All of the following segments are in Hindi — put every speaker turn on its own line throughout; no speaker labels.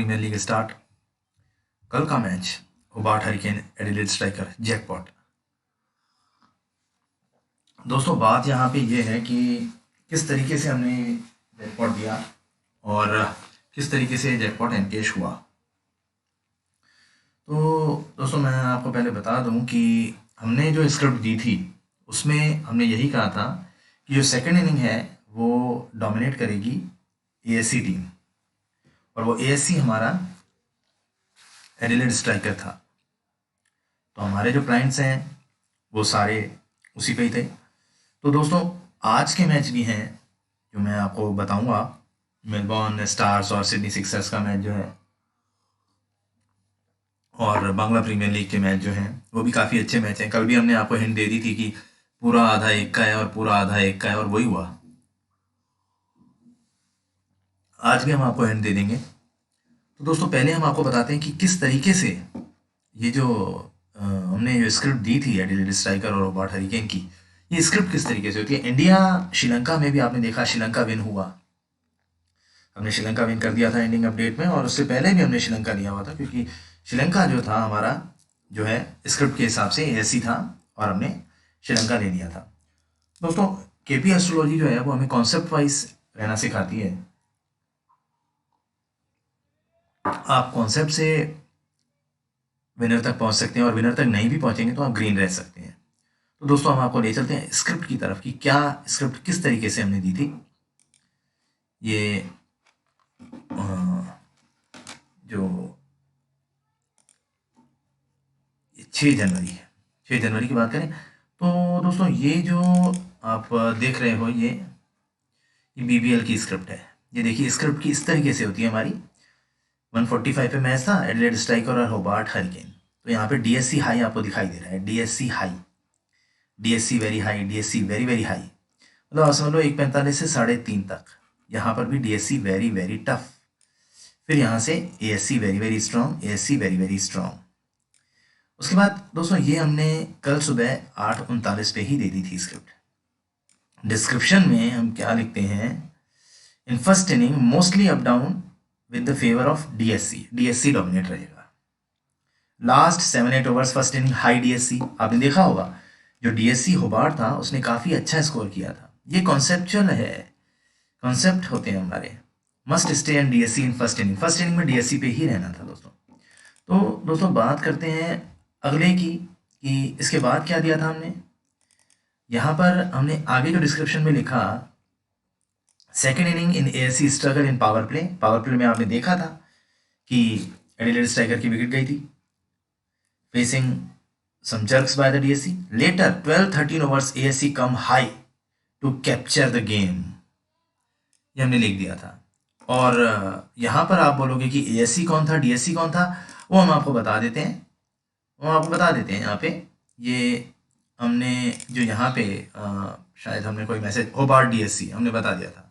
Premiere league start. कल का match Hobart hurricane Adelaide striker jackpot. दोस्तों बात यहाँ पे ये है कि किस तरीके से हमने जैकपॉट दिया और किस तरीके से जैकपॉट एनकेश हुआ। तो दोस्तों मैं आपको पहले बता दूं कि हमने जो स्क्रिप्ट दी थी उसमें हमने यही कहा था कि जो सेकंड इनिंग है वो डोमिनेट करेगी एएससी टीम, और वो एएससी हमारा एडिलेड स्ट्राइकर था। तो हमारे जो क्लाइंट्स हैं वो सारे उसी पे ही थे। तो दोस्तों आज के मैच भी हैं जो मैं आपको बताऊंगा। मेलबॉर्न स्टार्स और सिडनी सिक्सर्स का मैच जो है, और बांग्ला प्रीमियर लीग के मैच जो हैं वो भी काफ़ी अच्छे मैच हैं। कल भी हमने आपको हिंट दे दी थी कि पूरा आधा एक का है और पूरा आधा एक का है, और वही हुआ। आज भी हम आपको हिंट दे देंगे। तो दोस्तों पहले हम आपको बताते हैं कि किस तरीके से ये जो हमने जो स्क्रिप्ट दी थी एडिलेड स्ट्राइकर और होबार्ट हरिकेन की, ये स्क्रिप्ट किस तरीके से होती है। इंडिया श्रीलंका में भी आपने देखा श्रीलंका विन हुआ, हमने श्रीलंका विन कर दिया था एंडिंग अपडेट में, और उससे पहले भी हमने श्रीलंका लिया हुआ था क्योंकि श्रीलंका जो था हमारा जो है स्क्रिप्ट के हिसाब से एएससी था और हमने श्रीलंका ले लिया था। दोस्तों केपी एस्ट्रोलॉजी जो है वो हमें कॉन्सेप्ट वाइज रहना सिखाती है। आप कॉन्सेप्ट से विनर तक पहुंच सकते हैं, और विनर तक नहीं भी पहुंचेंगे तो आप ग्रीन रह सकते हैं। तो दोस्तों हम आपको ले चलते हैं स्क्रिप्ट की तरफ कि क्या स्क्रिप्ट किस तरीके से हमने दी थी। ये जो 6 जनवरी है, 6 जनवरी की बात करें तो दोस्तों ये जो आप देख रहे हो ये बीबीएल की स्क्रिप्ट है। ये देखिए स्क्रिप्ट की इस तरीके से होती है हमारी। 145 पे मैच था एडिलेड स्ट्राइकर और होबार्ट हरिकेन। तो यहाँ पे डीएससी हाई आपको दिखाई दे रहा है, DSC high, DSC very high, DSC very very high, मतलब आप समझ लो 1.45 से 3.5 तक। यहाँ पर भी डीएससी वेरी वेरी टफ, फिर यहाँ से ASC very very strong, ASC very very strong. उसके बाद दोस्तों ये हमने कल सुबह 8:39 पे ही दे दी थी स्क्रिप्ट। डिस्क्रिप्शन में हम क्या लिखते हैं, in first inning mostly up down with the favour of DSC, DSC dominate रहेगा। Last 7-8 overs first inning high DSC. आपने देखा होगा जो डीएससी होबार्ट था उसने काफ़ी अच्छा स्कोर किया था। ये कॉन्सेप्चुअल है, कॉन्सेप्ट होते हैं हमारे। Must stay and DSC in first inning, first inning में डीएससी पे ही रहना था दोस्तों। तो दोस्तों बात करते हैं अगले की कि इसके बाद क्या दिया था हमने। यहाँ पर हमने आगे जो डिस्क्रिप्शन में लिखा, second inning in ASC struggle in power play. Power play में आपने देखा था कि एडिलेड स्ट्राइकर की विकेट गई थी, facing some jerks by the DSC. Later 12-13 overs ASC come high to capture the game, ये हमने लिख दिया था। और यहाँ पर आप बोलोगे कि ASC कौन था, DSC कौन था, वो हम आपको बता देते हैं। यहाँ पे ये हमने जो यहाँ पे शायद हमने कोई मैसेज होबार्ट DSC हमने बता दिया था।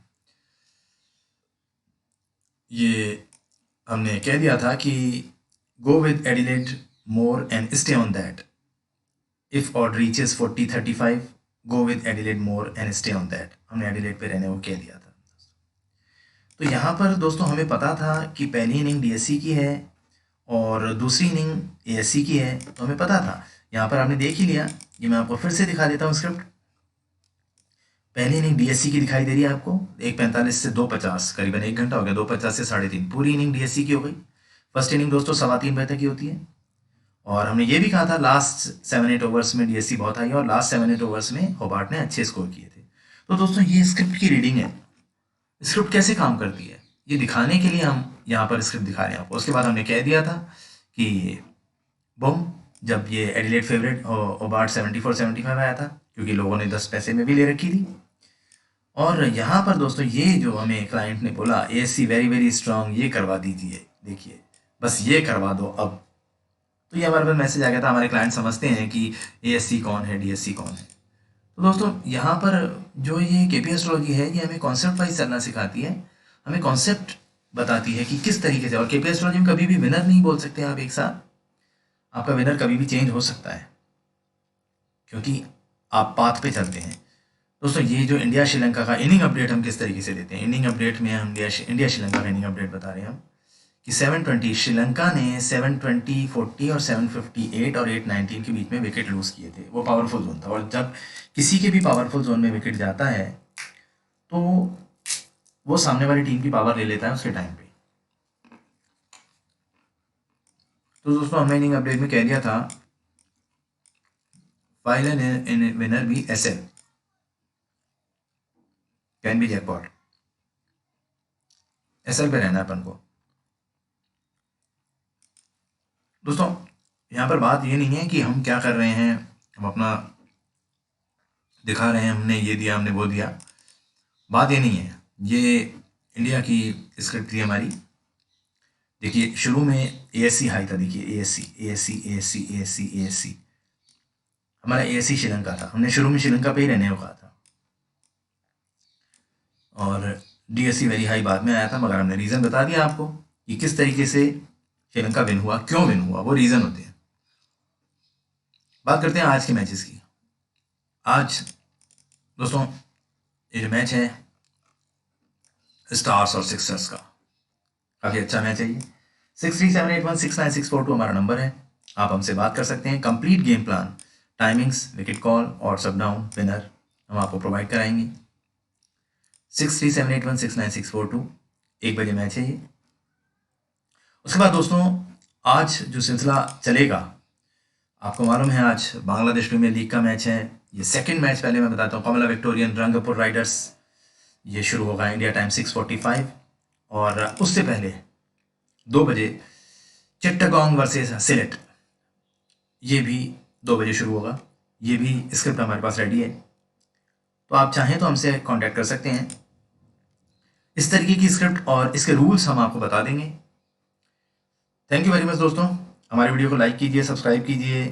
ये हमने कह दिया था कि go with Adelaide more and stay on that. If odd reaches 40-35 go with Adelaide more and stay on that. हमने एडिलेड पे रहने को कह दिया था। तो यहाँ पर दोस्तों हमें पता था कि पहली इनिंग डीएससी की है और दूसरी इनिंग एएससी की है, तो हमें पता था। यहाँ पर आपने देख ही लिया, ये मैं आपको फिर से दिखा देता हूँ स्क्रिप्ट। पहली इनिंग डीएससी की दिखाई दे रही है आपको, 1:45 से 2:50, करीबन 1 घंटा हो गया, 2:50 से 3:30 पूरी इनिंग डीएससी की हो गई। फर्स्ट इनिंग दोस्तों 3:15 बजे तक की होती है, और हमने ये भी कहा था लास्ट 7-8 ओवर्स में डीएससी बहुत आई है, और लास्ट 7-8 ओवर्स में होबार्ट ने अच्छे स्कोर किए थे। तो दोस्तों ये स्क्रिप्ट की रीडिंग है। स्क्रिप्ट कैसे काम करती है ये दिखाने के लिए हम यहाँ पर स्क्रिप्ट दिखा रहे हैं आपको। उसके बाद हमने कह दिया था कि बम, जब ये एडिलेड फेवरेट होबार्ट 74-75 आया था, क्योंकि लोगों ने 10 पैसे में भी ले रखी थी। और यहाँ पर दोस्तों ये जो हमें क्लाइंट ने बोला एएससी वेरी वेरी स्ट्रांग, ये करवा दीजिए, देखिए बस ये करवा दो अब। तो ये हमारे पास मैसेज आ गया था। हमारे क्लाइंट समझते हैं कि एएससी कौन है, डीएससी कौन है। तो दोस्तों यहाँ पर जो ये केपी एस्ट्रोलॉजी है ये हमें कॉन्सेप्ट वाइज चलना सिखाती है, हमें कॉन्सेप्ट बताती है कि किस तरीके से। और केपी एस्ट्रोलॉजी में कभी भी विनर नहीं बोल सकते आप एक साथ, आपका विनर कभी भी चेंज हो सकता है क्योंकि आप पाथ पे चलते हैं। दोस्तों ये जो इंडिया श्रीलंका का इनिंग अपडेट हम किस तरीके से देते हैं, इनिंग अपडेट में हम इंडिया श्रीलंका का इनिंग अपडेट बता रहे हैं हम कि 720 श्रीलंका ने 720, 40 और 758 और 819 के बीच में विकेट लूज़ किए थे। वो पावरफुल जोन था, और जब किसी के भी पावरफुल जोन में विकेट जाता है तो वो सामने वाली टीम की पावर ले लेता है उसके टाइम पे। तो दोस्तों हमने इनिंग अपडेट में कह दिया था फाइनल इन विनर भी SL can be jackpot, SL पे रहना है अपन को। दोस्तों यहाँ पर बात ये नहीं है कि हम क्या कर रहे हैं, हम अपना दिखा रहे हैं, हमने ये दिया हमने वो दिया, बात ये नहीं है। ये इंडिया की स्क्रिप्ट थी हमारी। देखिए शुरू में एएससी हाई था, देखिए ASC ASC ASC ASC ASC, हमारा एएससी श्रीलंका था, हमने शुरू में श्रीलंका पे ही रहने को कहा था, और डीएससी वेरी हाई बाद में आया था, मगर हमने रीज़न बता दिया आपको कि किस तरीके से श्रीलंका विन हुआ, क्यों विन हुआ, वो रीज़न होते हैं। बात करते हैं आज के मैचेस की। आज दोस्तों ये जो मैच है स्टार्स और सिक्सर्स का, काफ़ी अच्छा मैच है ये। 6378169642 हमारा नंबर है, आप हमसे बात कर सकते हैं। Complete game plan, timings, wicket call और सब डाउन विनर हम आपको प्रोवाइड कराएंगे। 6378169642, 1 बजे मैच है ये। उसके बाद दोस्तों आज जो सिलसिला चलेगा, आपको मालूम है आज बांग्लादेश प्रीमियर लीग का मैच है। ये सेकंड मैच पहले मैं बताता हूँ, कमला विक्टोरियन रंगपुर राइडर्स, ये शुरू होगा इंडिया टाइम 6:45, और उससे पहले 2 बजे चिट्टागोंग वर्सेस सिलेट, ये भी 2 बजे शुरू होगा। ये भी स्क्रिप्ट हमारे पास रेडी है, तो आप चाहें तो हमसे कांटेक्ट कर सकते हैं। इस तरीके की स्क्रिप्ट और इसके रूल्स हम आपको बता देंगे। थैंक यू वेरी मच दोस्तों, हमारे वीडियो को लाइक कीजिए, सब्सक्राइब कीजिए,